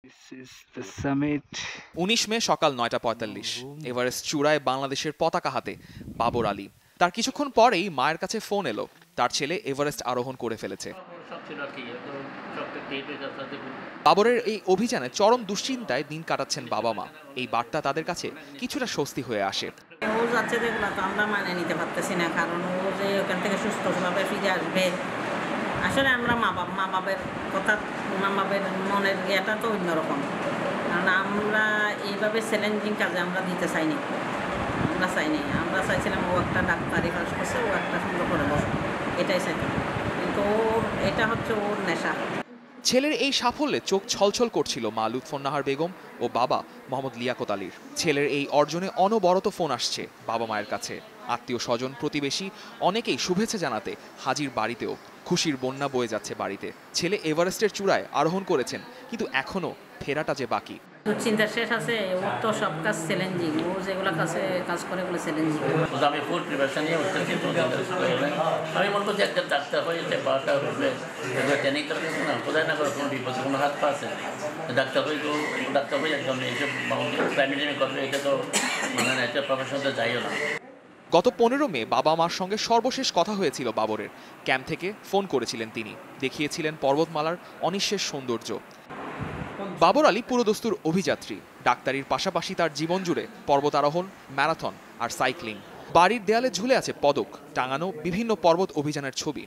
This is the summit. ১৯ মে সকাল ৯টা ৪৫ Everest চূড়ায় বাংলাদেশের পতাকা হাতে বাবর আলী। তার কিছুক্ষণ পরেই মায়ের কাছে ফোন এলো, তার ছেলে এভারেস্ট আরোহণ করে ফেলেছে। বাবরের এই অভিযানে চরম দুশ্চিন্তায় দিন কাটাচ্ছেন বাবা মা। এই বার্তা তাদের কাছে কিছুটা স্বস্তি হয়ে আসে। ও যাচ্ছে যেগুলো তো আমরা মানে নিতে পারতেছি না, কারণ ও যে ওখান থেকে সুস্থভাবে ফিরে আসবে। আসলে আমরা মা বাবার কথা, মা বাবার মনের ইয়েটা তো অন্যরকম, কারণ আমরা এইভাবে চ্যালেঞ্জিং কাজে আমরা দিতে চাইনি। আমরা চাইছিলাম ও একটা ডাক্তারি পাস করছে, ও একটা সুন্দর করে বসে, এটাই চাইতাম। কিন্তু এটা হচ্ছে ওর নেশা। ছেলের এই সাফল্যে চোখ ছলছল করছিল মা লুৎফুন্নাহার বেগম ও বাবা মোহাম্মদ লিয়াকত আলীর। ছেলের এই অর্জনে অনবরত ফোন আসছে বাবা মায়ের কাছে। আত্মীয় স্বজন প্রতিবেশী অনেকেই শুভেচ্ছা জানাতে হাজির বাড়িতেও। খুশির বন্যা বয়ে যাচ্ছে বাড়িতে। ছেলে এভারেস্টের চূড়ায় আরোহণ করেছেন, কিন্তু এখনো ফেরাটা যে বাকি। দুশ্চিন্তা শেষ আছে, ওর তো সব কাজ চ্যালেঞ্জিং, ও যেগুলো কাজ করে ওগুলো চ্যালেঞ্জিং। আমি ফুল প্রিপারেশন নিয়ে উঠতেছি। আমি মনে করছি একজন ডাক্তার হয়ে যে পাওয়াটা উঠবে, ট্রেনিং করে গেছে না, কোথায় না করে কোনো বিপদে কোনো হাত পা আছে, ডাক্তার হয়ে একদম এইসব প্রাইমারি করবে, এটা তো মানে একটা প্রফেশনতে যাইও না। গত ১৫ মে বাবা মার সঙ্গে সর্বশেষ কথা হয়েছিল বাবরের। ক্যাম্প থেকে ফোন করেছিলেন তিনি, দেখিয়েছিলেন পর্বতমালার অনিঃশেষ সৌন্দর্য। বাবর আলী পুরোদস্তুর অভিযাত্রী। ডাক্তারির পাশাপাশি তার জীবন জুড়ে পর্বত আরোহণ, ম্যারাথন আর সাইক্লিং। বাড়ির দেয়ালে ঝুলে আছে পদক, টাঙানো বিভিন্ন পর্বত অভিযানের ছবি।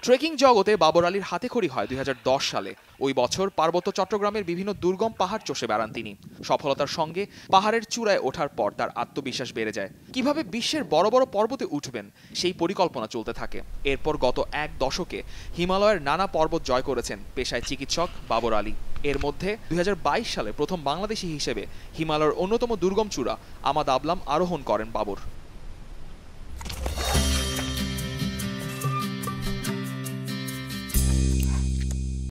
ট্রেকিং জগতে বাবর আলীর হাতেখড়ি হয় ২০১০ সালে। ওই বছর পার্বত্য চট্টগ্রামের বিভিন্ন দুর্গম পাহাড় চষে বেড়ান তিনি। সফলতার সঙ্গে পাহাড়ের চূড়ায় ওঠার পর তার আত্মবিশ্বাস বেড়ে যায়। কিভাবে বিশ্বের বড় বড় পর্বতে উঠবেন সেই পরিকল্পনা চলতে থাকে। এরপর গত এক দশকে হিমালয়ের নানা পর্বত জয় করেছেন পেশায় চিকিৎসক বাবর আলী। এর মধ্যে ২০২২ সালে প্রথম বাংলাদেশি হিসেবে হিমালয়ের অন্যতম দুর্গম চূড়া আমা দাবলাম আরোহণ করেন বাবর।